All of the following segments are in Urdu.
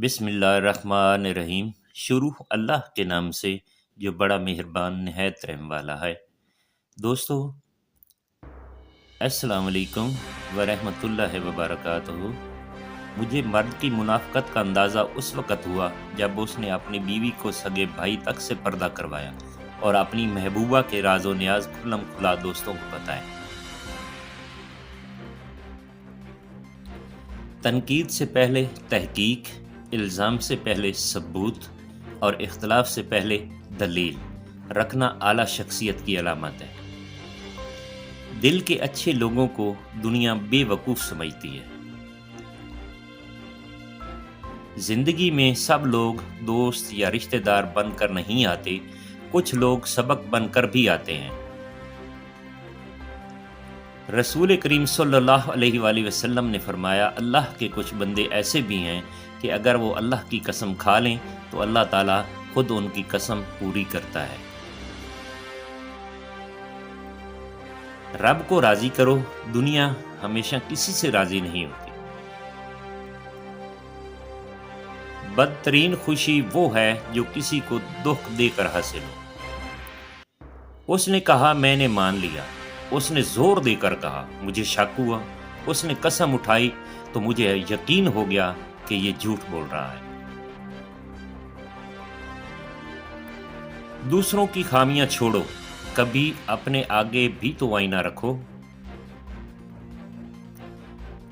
بسم اللہ الرحمن الرحیم۔ شروع اللہ کے نام سے جو بڑا مہربان نہایت رحم والا ہے۔ دوستو السلام علیکم ورحمۃ اللہ وبرکاتہ۔ مجھے مرد کی منافقت کا اندازہ اس وقت ہوا جب اس نے اپنی بیوی کو سگے بھائی تک سے پردہ کروایا اور اپنی محبوبہ کے راز و نیاز کھلم کھلا دوستوں کو بتائے۔ تنقید سے پہلے تحقیق، الزام سے پہلے ثبوت اور اختلاف سے پہلے دلیل رکھنا اعلیٰ شخصیت کی علامت ہے۔ دل کے اچھے لوگوں کو دنیا بے وقوف سمجھتی ہے۔ زندگی میں سب لوگ دوست یا رشتہ دار بن کر نہیں آتے، کچھ لوگ سبق بن کر بھی آتے ہیں۔ رسول کریم صلی اللہ علیہ وآلہ وسلم نے فرمایا، اللہ کے کچھ بندے ایسے بھی ہیں کہ اگر وہ اللہ کی قسم کھا لیں تو اللہ تعالیٰ خود ان کی قسم پوری کرتا ہے۔ رب کو راضی کرو، دنیا ہمیشہ کسی سے راضی نہیں ہوتی۔ بدترین خوشی وہ ہے جو کسی کو دکھ دے کر حاصل ہو۔ اس نے کہا میں نے مان لیا، اس نے زور دے کر کہا مجھے شک ہوا، اس نے قسم اٹھائی تو مجھے یقین ہو گیا کہ یہ جھوٹ بول رہا ہے۔ دوسروں کی خامیاں چھوڑو، کبھی اپنے آگے بھی تو آئینہ رکھو۔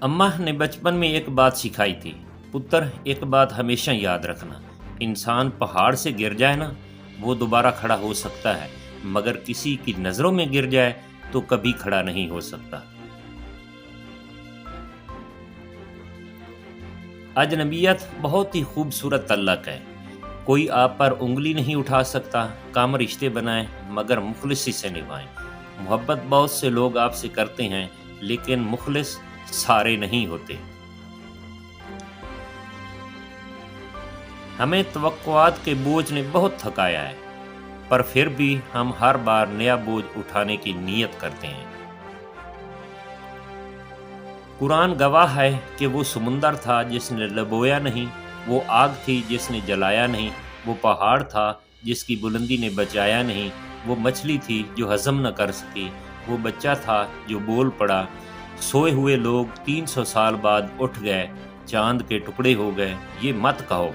اماں نے بچپن میں ایک بات سکھائی تھی، پتر ایک بات ہمیشہ یاد رکھنا، انسان پہاڑ سے گر جائے نا وہ دوبارہ کھڑا ہو سکتا ہے، مگر کسی کی نظروں میں گر جائے تو کبھی کھڑا نہیں ہو سکتا۔ اجنبیت بہت ہی خوبصورت تعلق ہے، کوئی آپ پر انگلی نہیں اٹھا سکتا۔ کام رشتے بنائیں مگر مخلصی سے نبھائیں۔ محبت بہت سے لوگ آپ سے کرتے ہیں لیکن مخلص سارے نہیں ہوتے۔ ہمیں توقعات کے بوجھ نے بہت تھکایا ہے، پر پھر بھی ہم ہر بار نیا بوجھ اٹھانے کی نیت کرتے ہیں۔ قرآن گواہ ہے کہ وہ سمندر تھا جس نے ڈبویا نہیں، وہ آگ تھی جس نے جلایا نہیں، وہ پہاڑ تھا جس کی بلندی نے بچایا نہیں، وہ مچھلی تھی جو ہضم نہ کر سکی، وہ بچہ تھا جو بول پڑا، سوئے ہوئے لوگ 300 سال بعد اٹھ گئے، چاند کے ٹکڑے ہو گئے۔ یہ مت کہو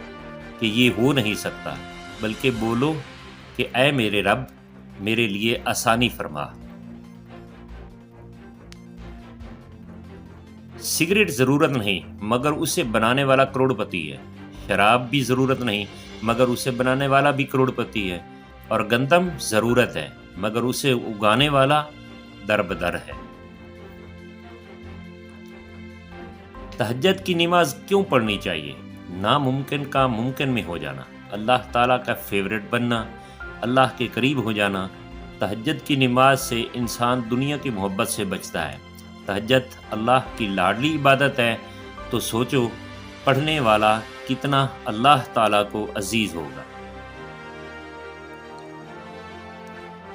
کہ یہ ہو نہیں سکتا، بلکہ بولو کہ اے میرے رب میرے لیے آسانی فرما۔ سگریٹ ضرورت نہیں مگر اسے بنانے والا کروڑ پتی ہے، شراب بھی ضرورت نہیں مگر اسے بنانے والا بھی کروڑ پتی ہے، اور گندم ضرورت ہے مگر اسے اگانے والا دربدر ہے۔ تہجد کی نماز کیوں پڑھنی چاہیے؟ ناممکن کا ممکن میں ہو جانا، اللہ تعالیٰ کا فیورٹ بننا، اللہ کے قریب ہو جانا۔ تہجد کی نماز سے انسان دنیا کی محبت سے بچتا ہے۔ تہجد اللہ کی لاڈلی عبادت ہے، تو سوچو پڑھنے والا کتنا اللہ تعالیٰ کو عزیز ہوگا۔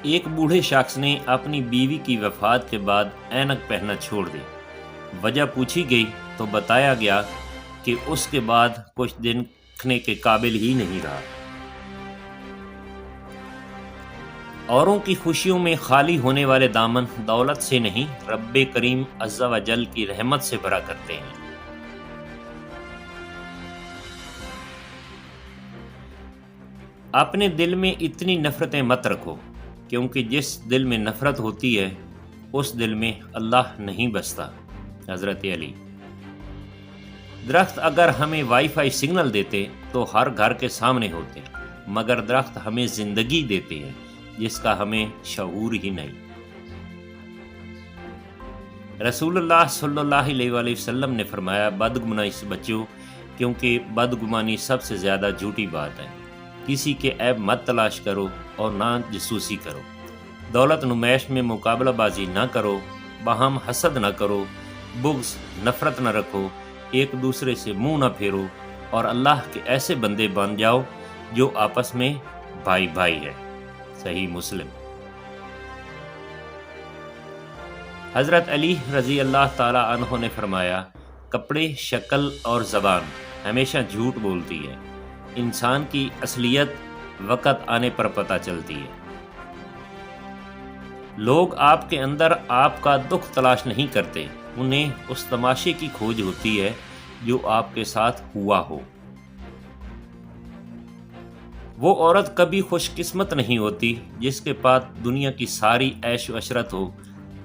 ایک بوڑھے شخص نے اپنی بیوی کی وفات کے بعد اینک پہننا چھوڑ دی۔ وجہ پوچھی گئی تو بتایا گیا کہ اس کے بعد کچھ دن دیکھنے کے قابل ہی نہیں رہا۔ اوروں کی خوشیوں میں خالی ہونے والے دامن دولت سے نہیں، رب کریم عز و جل کی رحمت سے بھرا کرتے ہیں۔ اپنے دل میں اتنی نفرتیں مت رکھو، کیونکہ جس دل میں نفرت ہوتی ہے اس دل میں اللہ نہیں بستا۔ حضرت علی۔ درخت اگر ہمیں وائی فائی سگنل دیتے تو ہر گھر کے سامنے ہوتے، مگر درخت ہمیں زندگی دیتے ہیں جس کا ہمیں شعور ہی نہیں۔ رسول اللہ صلی اللہ علیہ وآلہ وسلم نے فرمایا، بدگمانی سے بچو کیونکہ بدگمانی سب سے زیادہ جھوٹی بات ہے۔ کسی کے عیب مت تلاش کرو اور نہ جاسوسی کرو۔ دولت نمائش میں مقابلہ بازی نہ کرو، باہم حسد نہ کرو، بغض نفرت نہ رکھو، ایک دوسرے سے منہ نہ پھیرو، اور اللہ کے ایسے بندے بن جاؤ جو آپس میں بھائی بھائی ہے۔ صحیح مسلم۔ حضرت علی رضی اللہ تعالی عنہ نے فرمایا، کپڑے، شکل اور زبان ہمیشہ جھوٹ بولتی ہے۔ انسان کی اصلیت وقت آنے پر پتہ چلتی ہے۔ لوگ آپ کے اندر آپ کا دکھ تلاش نہیں کرتے، انہیں اس تماشے کی کھوج ہوتی ہے جو آپ کے ساتھ ہوا ہو۔ وہ عورت کبھی خوش قسمت نہیں ہوتی جس کے پاس دنیا کی ساری عیش و عشرت ہو،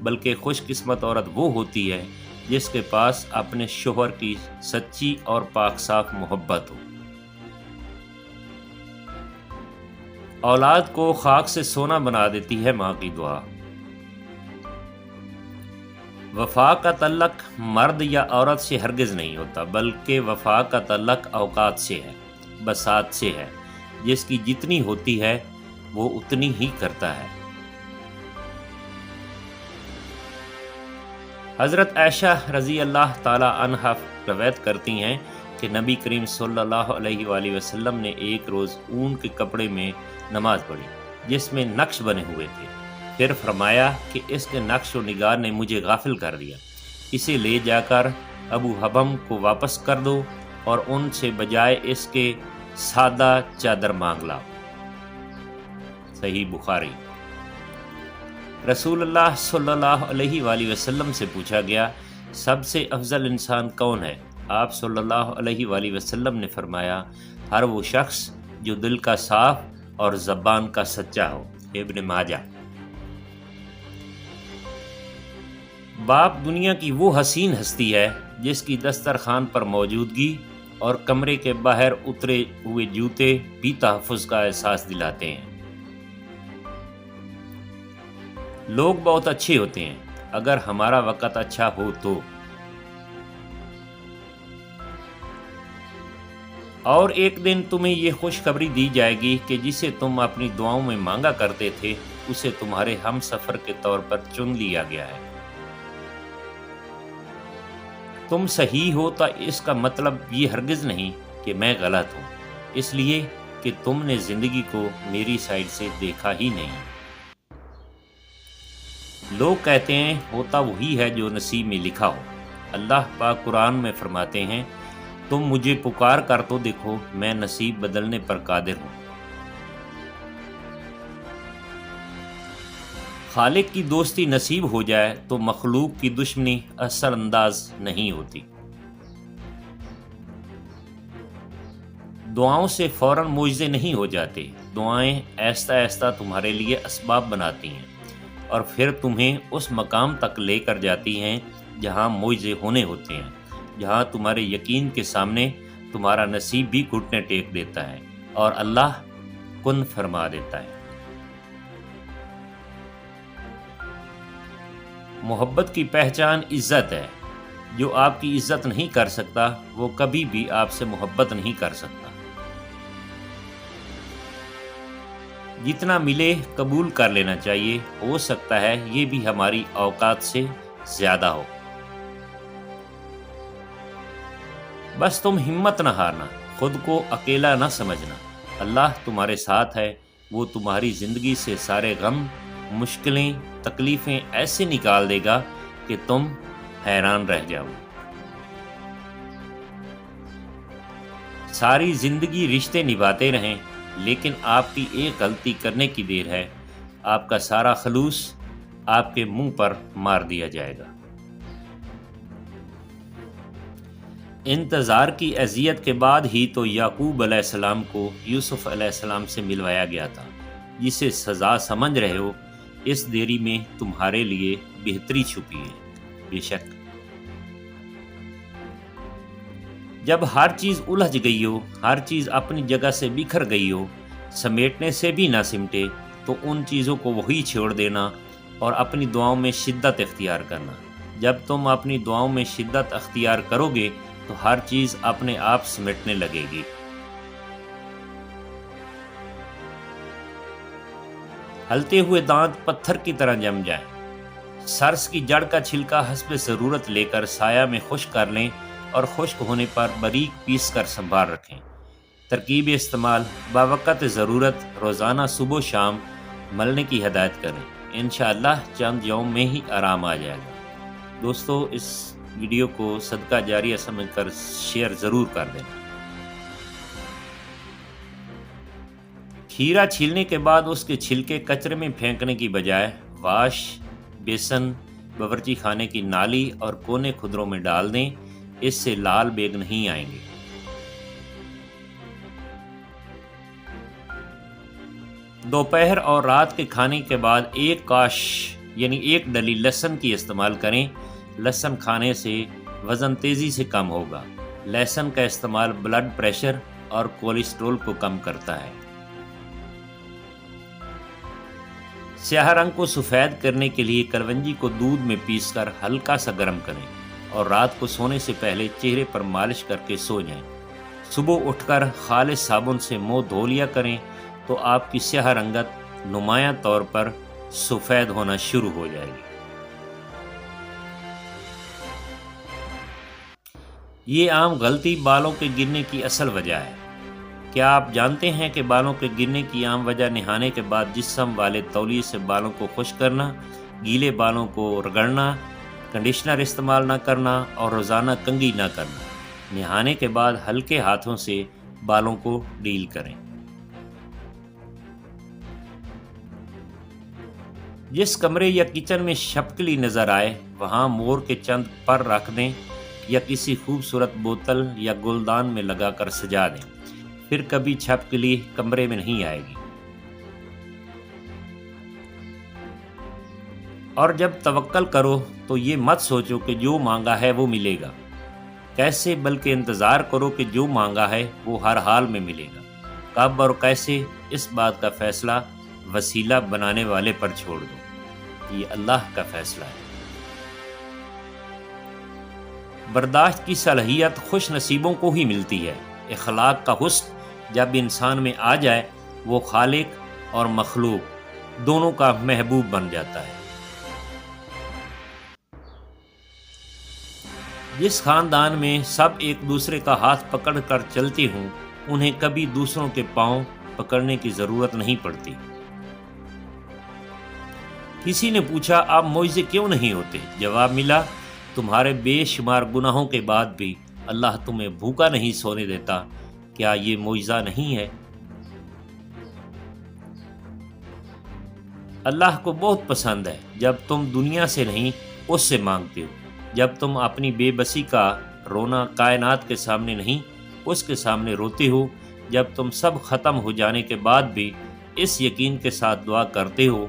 بلکہ خوش قسمت عورت وہ ہوتی ہے جس کے پاس اپنے شوہر کی سچی اور پاک صاف محبت ہو۔ اولاد کو خاک سے سونا بنا دیتی ہے ماں کی دعا۔ وفا کا تعلق مرد یا عورت سے ہرگز نہیں ہوتا، بلکہ وفا کا تعلق اوقات سے ہے، بساط سے ہے۔ جس کی جتنی ہوتی ہے وہ اتنی ہی کرتا ہے۔ حضرت عائشہ رضی اللہ تعالی عنہا روایت کرتی ہیں کہ نبی کریم صلی اللہ علیہ وآلہ وسلم نے ایک روز اون کے کپڑے میں نماز پڑھی جس میں نقش بنے ہوئے تھے۔ پھر فرمایا کہ اس کے نقش و نگار نے مجھے غافل کر دیا، اسے لے جا کر ابو حبم کو واپس کر دو اور ان سے بجائے اس کے سادہ چادر مانگ لاؤ۔ صحیح بخاری۔ رسول اللہ صلی اللہ علیہ وآلہ وسلم سے پوچھا گیا سب سے افضل انسان کون ہے؟ آپ صلی اللہ علیہ وآلہ وسلم نے فرمایا ہر وہ شخص جو دل کا صاف اور زبان کا سچا ہو۔ ابن ماجہ۔ باپ دنیا کی وہ حسین ہستی ہے جس کی دسترخوان پر موجودگی اور کمرے کے باہر اترے ہوئے جوتے بھی تحفظ کا احساس دلاتے ہیں۔ لوگ بہت اچھے ہوتے ہیں اگر ہمارا وقت اچھا ہو تو، اور ایک دن تمہیں یہ خوشخبری دی جائے گی کہ جسے تم اپنی دعاؤں میں مانگا کرتے تھے اسے تمہارے ہم سفر کے طور پر چن لیا گیا ہے۔ تم صحیح ہو تو اس کا مطلب یہ ہرگز نہیں کہ میں غلط ہوں، اس لیے کہ تم نے زندگی کو میری سائڈ سے دیکھا ہی نہیں۔ لوگ کہتے ہیں ہوتا وہی ہے جو نصیب میں لکھا ہو۔ اللہ پاک قرآن میں فرماتے ہیں تم مجھے پکار کر تو دیکھو، میں نصیب بدلنے پر قادر ہوں۔ خالق کی دوستی نصیب ہو جائے تو مخلوق کی دشمنی اثر انداز نہیں ہوتی۔ دعاؤں سے فوراً معجزے نہیں ہو جاتے، دعائیں آہستہ آہستہ تمہارے لیے اسباب بناتی ہیں اور پھر تمہیں اس مقام تک لے کر جاتی ہیں جہاں معجزے ہونے ہوتے ہیں، جہاں تمہارے یقین کے سامنے تمہارا نصیب بھی گھٹنے ٹیک دیتا ہے اور اللہ کن فرما دیتا ہے۔ محبت کی پہچان عزت ہے۔ جو آپ کی عزت نہیں کر سکتا وہ کبھی بھی آپ سے محبت نہیں کر سکتا۔ جتنا ملے قبول کر لینا چاہیے، ہو سکتا ہے یہ بھی ہماری اوقات سے زیادہ ہو۔ بس تم ہمت نہ ہارنا، خود کو اکیلا نہ سمجھنا، اللہ تمہارے ساتھ ہے، وہ تمہاری زندگی سے سارے غم، مشکلیں، تکلیفیں ایسے نکال دے گا کہ تم حیران رہ جاؤ۔ ساری زندگی رشتے نبھاتے رہیں، لیکن آپ کی ایک غلطی کرنے کی دیر ہے، آپ کا سارا خلوص آپ کے منہ پر مار دیا جائے گا۔ انتظار کی اذیت کے بعد ہی تو یعقوب علیہ السلام کو یوسف علیہ السلام سے ملوایا گیا تھا، جسے سزا سمجھ رہے ہو، اس دیری میں تمہارے لیے بہتری چھپی ہے۔ بے شک جب ہر چیز الجھ گئی ہو، ہر چیز اپنی جگہ سے بکھر گئی ہو، سمیٹنے سے بھی نہ سمٹے، تو ان چیزوں کو وہی چھوڑ دینا اور اپنی دعاؤں میں شدت اختیار کرنا۔ جب تم اپنی دعاؤں میں شدت اختیار کرو گے تو ہر چیز اپنے آپ سمٹنے لگے گی۔ ہلتے ہوئے دانت پتھر کی طرح جم جائیں۔ سرس کی جڑ کا چھلکا حسب ضرورت لے کر سایہ میں خشک کر لیں اور خشک ہونے پر باریک پیس کر سنبھال رکھیں۔ ترکیب استعمال: باوقت ضرورت روزانہ صبح و شام ملنے کی ہدایت کریں، انشاءاللہ چند یوم میں ہی آرام آ جائے گا۔ دوستو اس ویڈیو کو صدقہ جاریہ سمجھ کر شیئر ضرور کر دیں۔ کھیرا چھیلنے کے بعد اس کے چھلکے کچرے میں پھینکنے کی بجائے واش بیسن باورچی خانے کی نالی اور کونے کھدروں میں ڈال دیں، اس سے لال بیگ نہیں آئیں گے۔ دوپہر اور رات کے کھانے کے بعد ایک کاش یعنی ایک ڈلی لہسن کی استعمال کریں۔ لہسن کھانے سے وزن تیزی سے کم ہوگا۔ لہسن کا استعمال بلڈ پریشر اور کولیسٹرول کو کم کرتا ہے۔ سیاہ رنگ کو سفید کرنے کے لیے کلونجی کو دودھ میں پیس کر ہلکا سا گرم کریں اور رات کو سونے سے پہلے چہرے پر مالش کر کے سو جائیں۔ صبح اٹھ کر خالص صابن سے منہ دھو لیا کریں تو آپ کی سیاہ رنگت نمایاں طور پر سفید ہونا شروع ہو جائے گی۔ یہ عام غلطی بالوں کے گرنے کی اصل وجہ ہے۔ کیا آپ جانتے ہیں کہ بالوں کے گرنے کی عام وجہ نہانے کے بعد جسم والے تولیے سے بالوں کو خشک کرنا، گیلے بالوں کو رگڑنا، کنڈیشنر استعمال نہ کرنا اور روزانہ کنگھی نہ کرنا۔ نہانے کے بعد ہلکے ہاتھوں سے بالوں کو ڈیل کریں۔ جس کمرے یا کچن میں چھپکلی نظر آئے وہاں مور کے چند پر رکھ دیں یا کسی خوبصورت بوتل یا گلدان میں لگا کر سجا دیں، پھر کبھی چھپکلی کمرے میں نہیں آئے گی۔ اور جب توکل کرو تو یہ مت سوچو کہ جو مانگا ہے وہ ملے گا، کیسے، بلکہ انتظار کرو کہ جو مانگا ہے وہ ہر حال میں ملے گا۔ کب اور کیسے، اس بات کا فیصلہ وسیلہ بنانے والے پر چھوڑ دو، یہ اللہ کا فیصلہ ہے۔ برداشت کی صلاحیت خوش نصیبوں کو ہی ملتی ہے۔ اخلاق کا حسن جب انسان میں آ جائے وہ خالق اور مخلوق دونوں کا محبوب بن جاتا ہے۔ جس خاندان میں سب ایک دوسرے کا ہاتھ پکڑ کر چلتے ہوں انہیں کبھی دوسروں کے پاؤں پکڑنے کی ضرورت نہیں پڑتی۔ کسی نے پوچھا آپ معجزے کیوں نہیں ہوتے؟ جواب ملا تمہارے بے شمار گناہوں کے بعد بھی اللہ تمہیں بھوکا نہیں سونے دیتا، کیا یہ معجزہ نہیں ہے؟ اللہ کو بہت پسند ہے جب تم دنیا سے نہیں اس سے مانگتے ہو، جب تم اپنی بے بسی کا رونا کائنات کے سامنے نہیں اس کے سامنے روتے ہو، جب تم سب ختم ہو جانے کے بعد بھی اس یقین کے ساتھ دعا کرتے ہو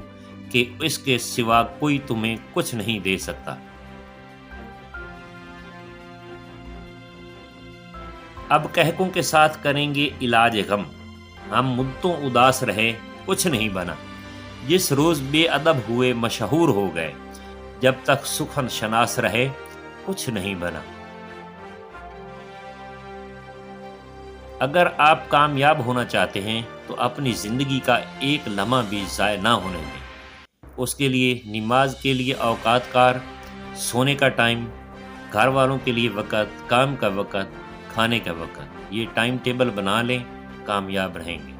کہ اس کے سوا کوئی تمہیں کچھ نہیں دے سکتا۔ اب کہکوں کے ساتھ کریں گے علاج غم، ہم مدتوں اداس رہے کچھ نہیں بنا، جس روز بے ادب ہوئے مشہور ہو گئے، جب تک سخن شناس رہے کچھ نہیں بنا۔ اگر آپ کامیاب ہونا چاہتے ہیں تو اپنی زندگی کا ایک لمحہ بھی ضائع نہ ہونے دیں۔ اس کے لیے نماز کے لیے اوقات کار، سونے کا ٹائم، گھر والوں کے لیے وقت، کام کا وقت، کھانے کا وقت، یہ ٹائم ٹیبل بنا لیں، کامیاب رہیں گے۔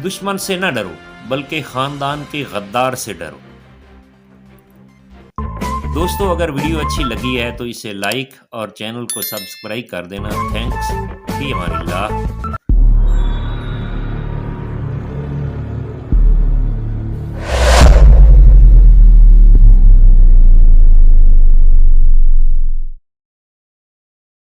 دشمن سے نہ ڈرو بلکہ خاندان کے غدار سے ڈرو۔ دوستو اگر ویڈیو اچھی لگی ہے تو اسے لائک اور چینل کو سبسکرائب کر دینا۔ تھینکس، فی امان اللہ۔